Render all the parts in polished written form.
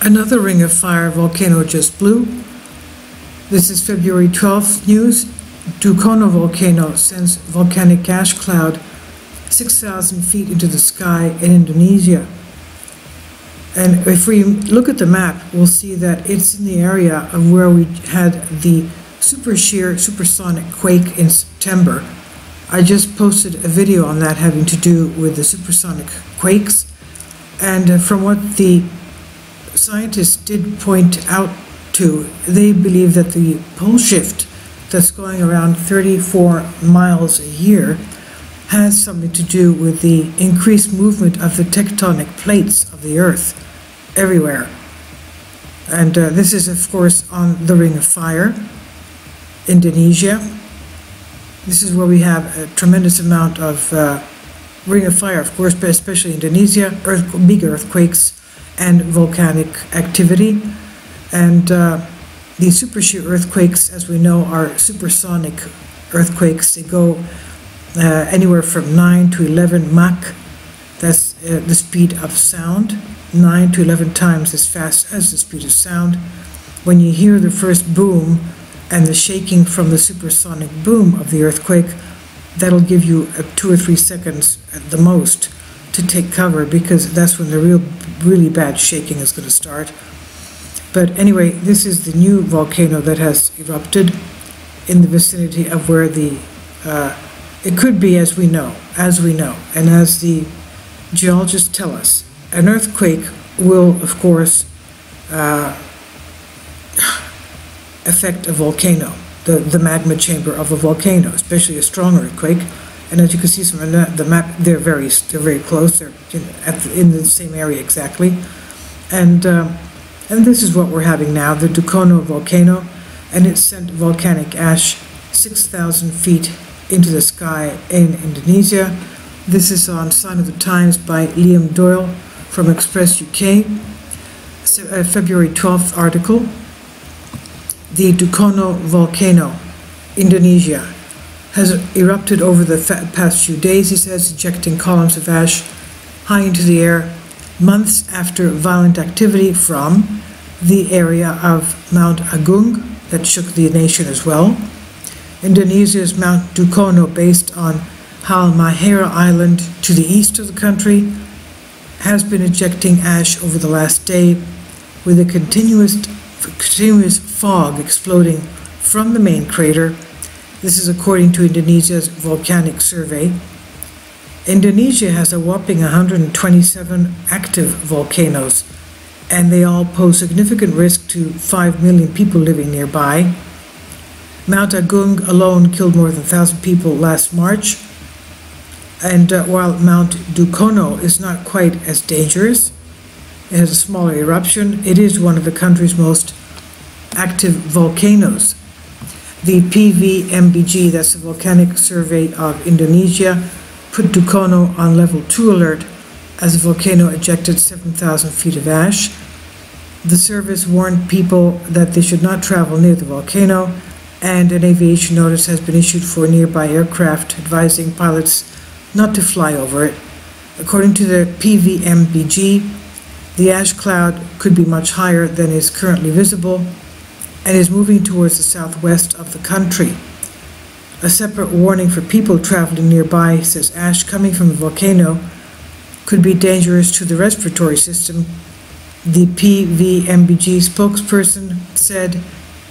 Another ring of fire volcano just blew. This is February 12th news. Dukono Volcano sends volcanic ash cloud 6,000 feet into the sky in Indonesia. And if we look at the map, we'll see that it's in the area of where we had the super shear supersonic quake in September. I just posted a video on that having to do with the supersonic quakes. And from what the scientists did point out to, they believe that the pole shift that's going around 34 miles a year has something to do with the increased movement of the tectonic plates of the Earth everywhere. And this is, of course, on the Ring of Fire, Indonesia. This is where we have a tremendous amount of Ring of Fire, of course, but especially Indonesia, big earthquakes and volcanic activity. And the super shear earthquakes, as we know, are supersonic earthquakes. They go anywhere from 9 to 11 Mach. That's the speed of sound, 9 to 11 times as fast as the speed of sound. When you hear the first boom and the shaking from the supersonic boom of the earthquake, that'll give you 2 or 3 seconds at the most to take cover, because that's when the really bad shaking is going to start. But anyway, this is the new volcano that has erupted in the vicinity of where the it could be, as we know, and as the geologists tell us, an earthquake will, of course, affect a volcano, the magma chamber of a volcano, especially a strong earthquake. And as you can see from the map, they're very close. They're in the same area exactly. And this is what we're having now, the Dukono Volcano, and it sent volcanic ash 6,000 feet into the sky in Indonesia. This is on Sign of the Times by Liam Doyle from Express UK, February 12th article. The Dukono Volcano, Indonesia, has erupted over the past few days, he says, ejecting columns of ash high into the air, months after violent activity from the area of Mount Agung that shook the nation as well. Indonesia's Mount Dukono, based on Halmahera Island to the east of the country, has been ejecting ash over the last day, with a continuous fog exploding from the main crater. This is according to Indonesia's volcanic survey. Indonesia has a whopping 127 active volcanoes, and they all pose significant risk to 5 million people living nearby. Mount Agung alone killed more than 1,000 people last March, and while Mount Dukono is not quite as dangerous, it has a smaller eruption, it is one of the country's most active volcanoes. The PVMBG, that's the Volcanic Survey of Indonesia, put Dukono on level 2 alert as the volcano ejected 7,000 feet of ash. The service warned people that they should not travel near the volcano, and an aviation notice has been issued for nearby aircraft advising pilots not to fly over it. According to the PVMBG, the ash cloud could be much higher than is currently visible and is moving towards the southwest of the country. A separate warning for people traveling nearby says ash coming from the volcano could be dangerous to the respiratory system. The PVMBG spokesperson said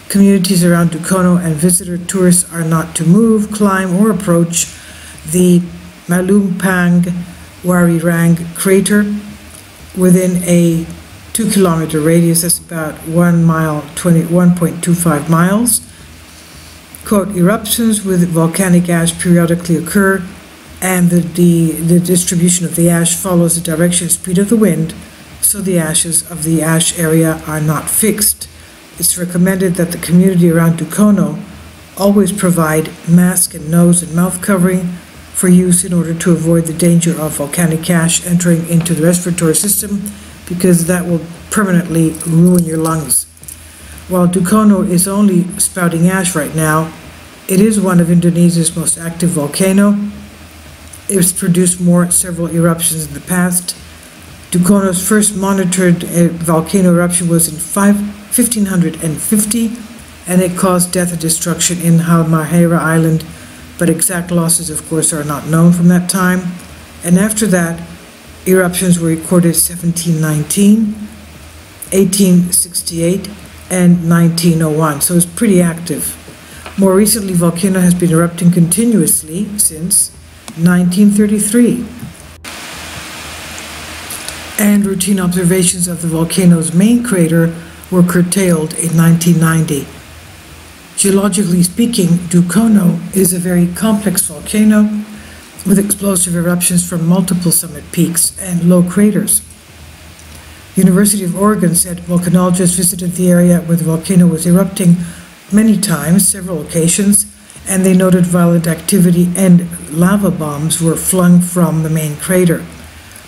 communities around Dukono and visitor tourists are not to move, climb, or approach the Malumpang Warirang crater within a 2-kilometer radius. That's about 1.25 miles. Quote, eruptions with volcanic ash periodically occur, and the distribution of the ash follows the direction and speed of the wind, so the ashes of the ash area are not fixed. It's recommended that the community around Dukono always provide mask and nose and mouth covering for use in order to avoid the danger of volcanic ash entering into the respiratory system, because that will permanently ruin your lungs. While Dukono is only spouting ash right now, it is one of Indonesia's most active volcanoes. It's produced several eruptions in the past. Dukono's first monitored volcano eruption was in 1550, and it caused death and destruction in Halmahera Island, but exact losses, of course, are not known from that time. And after that, eruptions were recorded 1719, 1868, and 1901, so it's pretty active. More recently, volcano has been erupting continuously since 1933. And routine observations of the volcano's main crater were curtailed in 1990. Geologically speaking, Dukono is a very complex volcano with explosive eruptions from multiple summit peaks and low craters. University of Oregon said volcanologists visited the area where the volcano was erupting many times, several occasions, and they noted violent activity and lava bombs were flung from the main crater.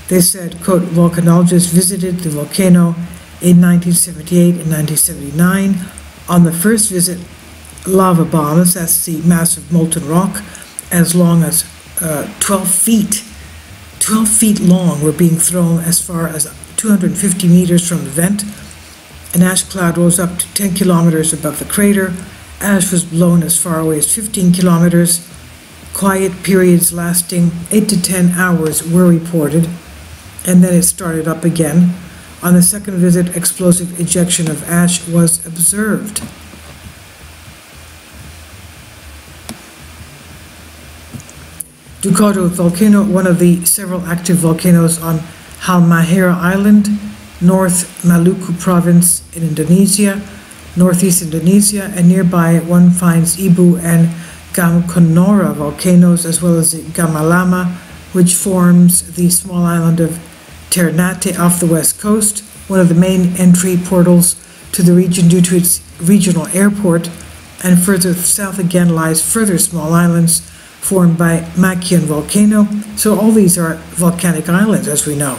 They said, quote, volcanologists visited the volcano in 1978 and 1979. On the first visit, lava bombs, that's the massive molten rock, as long as 12 feet long, were being thrown as far as 250 meters from the vent. An ash cloud rose up to 10 kilometers above the crater. Ash was blown as far away as 15 kilometers. Quiet periods lasting 8 to 10 hours were reported, and then it started up again. On the second visit, explosive ejection of ash was observed. Dukono Volcano, one of the several active volcanoes on Halmahera Island, North Maluku Province in Indonesia, northeast Indonesia, and nearby one finds Ibu and Gamkonora volcanoes, as well as the Gamalama, which forms the small island of Ternate off the west coast, one of the main entry portals to the region due to its regional airport, and further south again lies further small islands formed by Makian volcano. So all these are volcanic islands, as we know.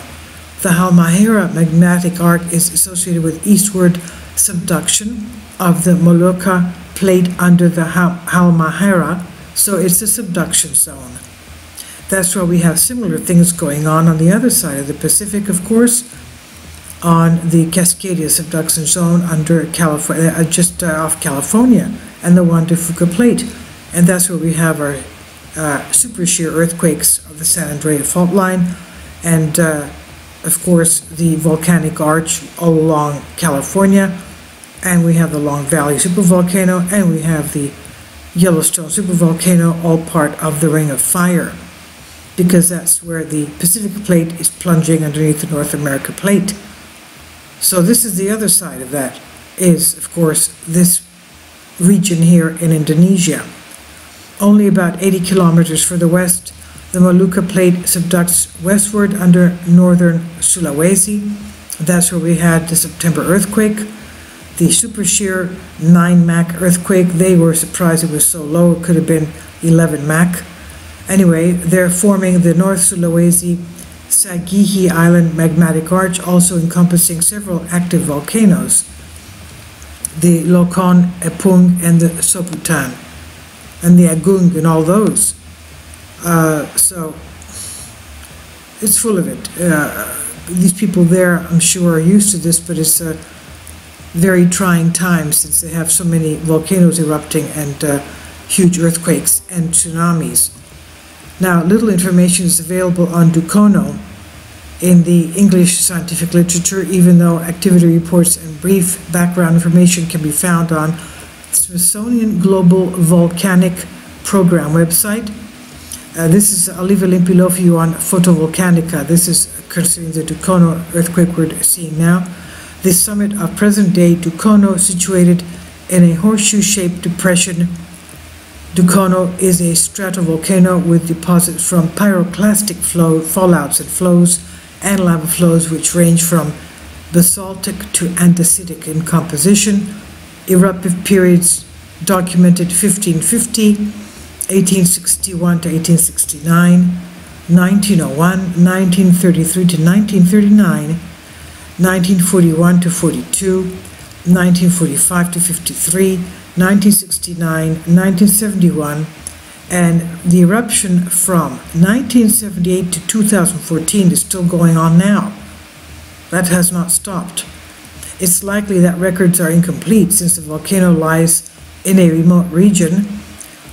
The Halmahera magmatic arc is associated with eastward subduction of the Molucca plate under the Halmahera, so it's a subduction zone. That's why we have similar things going on the other side of the Pacific, of course, on the Cascadia subduction zone under California, just off California, and the Juan de Fuca plate. And that's where we have our super shear earthquakes of the San Andreas fault line, and of course the volcanic arch all along California, and we have the Long Valley supervolcano, and we have the Yellowstone supervolcano, all part of the Ring of Fire, because that's where the Pacific plate is plunging underneath the North America plate. So this is the other side of that, is of course this region here in Indonesia. Only about 80 kilometers further west, the Molucca plate subducts westward under northern Sulawesi. That's where we had the September earthquake, the super shear 9 Mach earthquake. They were surprised it was so low, it could have been 11 Mach. Anyway, they're forming the North Sulawesi Sagihi Island magmatic arch, also encompassing several active volcanoes, the Lokon, Epung, and the Soputan, and the Agung, and all those. So it's full of it. These people there, I'm sure, are used to this, but it's a very trying time since they have so many volcanoes erupting and huge earthquakes and tsunamis. Now, little information is available on Dukono in the English scientific literature, even though activity reports and brief background information can be found on the Smithsonian Global Volcanic Program website. I'll leave a link below for you on Photovolcanica. This is concerning the Dukono earthquake we're seeing now. The summit of present-day Dukono, situated in a horseshoe-shaped depression. Dukono is a stratovolcano with deposits from pyroclastic fallouts and flows, and lava flows which range from basaltic to andesitic in composition. Eruptive periods documented 1550, 1861 to 1869, 1901, 1933 to 1939, 1941 to 42, 1945 to 53, 1969, 1971, and the eruption from 1978 to 2014 is still going on now. That has not stopped. It's likely that records are incomplete since the volcano lies in a remote region.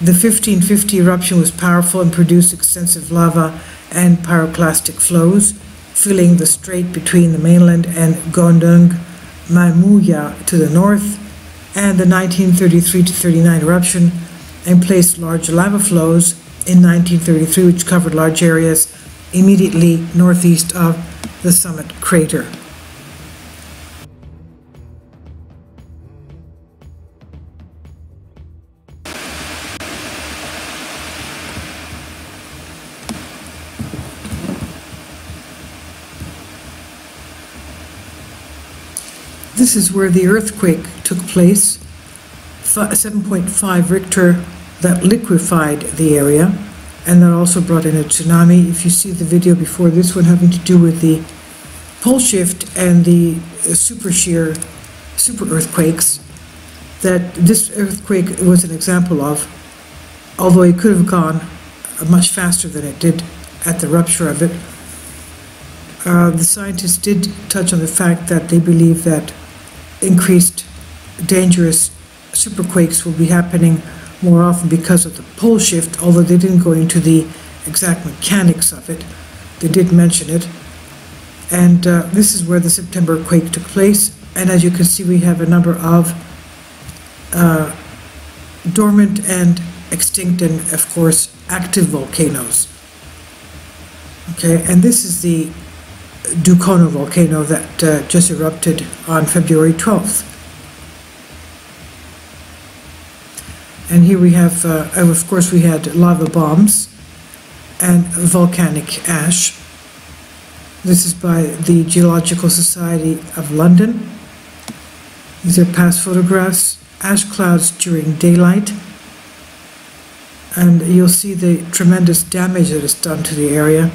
The 1550 eruption was powerful and produced extensive lava and pyroclastic flows, filling the strait between the mainland and Gondang Mamuya to the north, and the 1933-39 eruption and placed large lava flows in 1933, which covered large areas immediately northeast of the summit crater. This is where the earthquake took place, 7.5 Richter, that liquefied the area, and that also brought in a tsunami. If you see the video before this one having to do with the pole shift and the super earthquakes, that this earthquake was an example of, although it could have gone much faster than it did at the rupture of it. The scientists did touch on the fact that they believe that increased dangerous superquakes will be happening more often because of the pole shift, although they didn't go into the exact mechanics of it. They did mention it. And this is where the September quake took place. And as you can see, we have a number of dormant and extinct and, of course, active volcanoes. Okay, and this is the Dukono volcano that just erupted on February 12th. And here we have, of course, we had lava bombs and volcanic ash. This is by the Geological Society of London. These are past photographs, ash clouds during daylight. And you'll see the tremendous damage that is done to the area.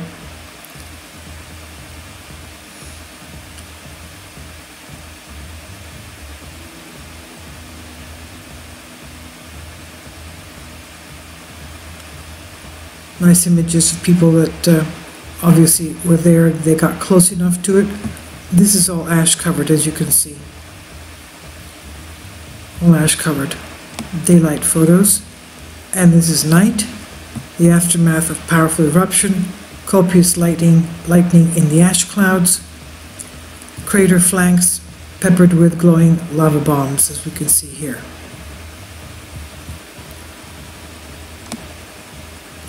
Nice images of people that obviously were there. They got close enough to it. This is all ash covered, as you can see. All ash covered. Daylight photos. And this is night. The aftermath of powerful eruption. Copious lightning in the ash clouds. Crater flanks peppered with glowing lava bombs, as we can see here.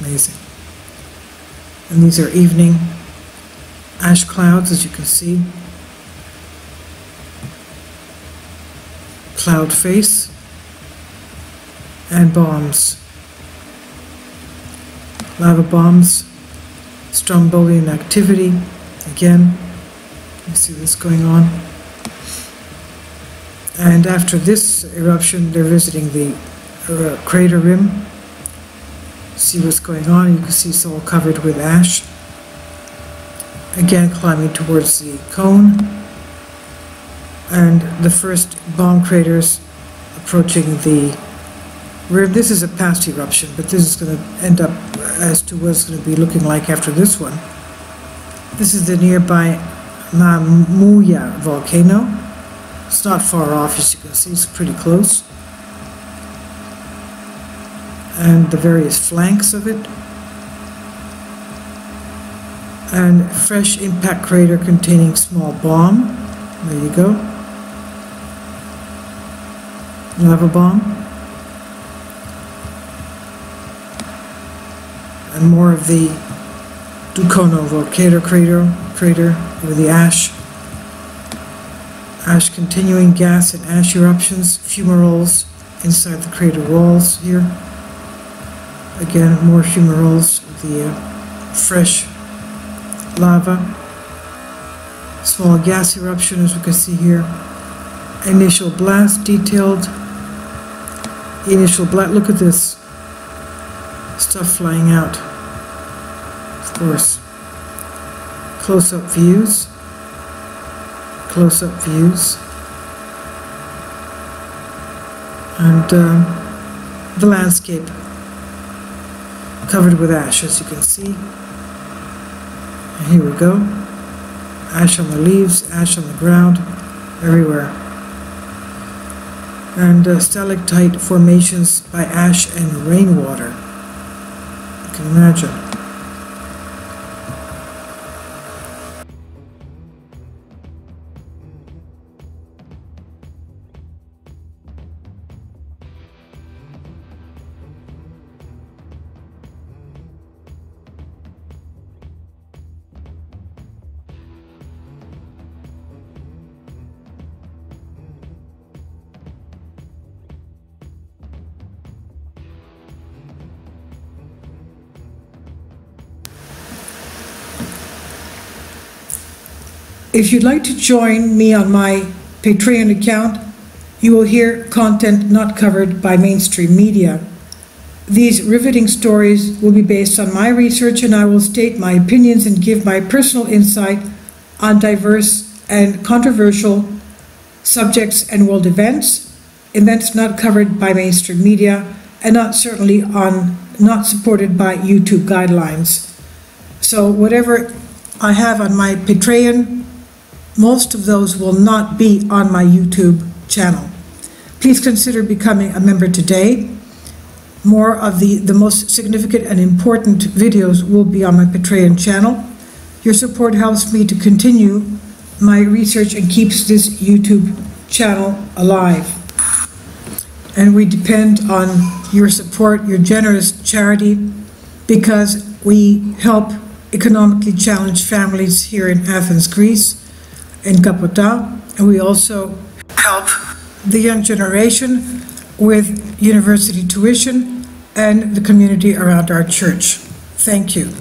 Amazing. And these are evening ash clouds, as you can see. Cloud face and bombs. Lava bombs, Strombolian activity. Again, you see this going on. And after this eruption, they're visiting the crater rim. See what's going on. You can see it's all covered with ash. Again, climbing towards the cone. And the first bomb craters approaching the rim. This is a past eruption, but this is going to end up as to what it's going to be looking like after this one. This is the nearby Mamuya volcano. It's not far off, as you can see. It's pretty close. And the various flanks of it. And fresh impact crater containing small bomb. There you go. Lava bomb. And more of the Dukono Volcano crater with the ash. Ash continuing, gas and ash eruptions, fumaroles inside the crater walls here. Again, more fumaroles with the fresh lava. Small gas eruption, as we can see here. Initial blast detailed. The initial blast, look at this. Stuff flying out. Of course. Close-up views. Close-up views. And the landscape covered with ash, as you can see. And here we go. ash on the leaves, ash on the ground, everywhere. And stalactite formations by ash and rainwater. You can imagine. If you'd like to join me on my Patreon account, you will hear content not covered by mainstream media. These riveting stories will be based on my research, and I will state my opinions and give my personal insight on diverse and controversial subjects and world events not covered by mainstream media, and not supported by YouTube guidelines. So whatever I have on my Patreon, most of those will not be on my YouTube channel. Please consider becoming a member today. More of the most significant and important videos will be on my Patreon channel. Your support helps me to continue my research and keeps this YouTube channel alive. And we depend on your support, your generous charity, because we help economically challenged families here in Athens, Greece, in Kapota, and we also help the young generation with university tuition and the community around our church. Thank you.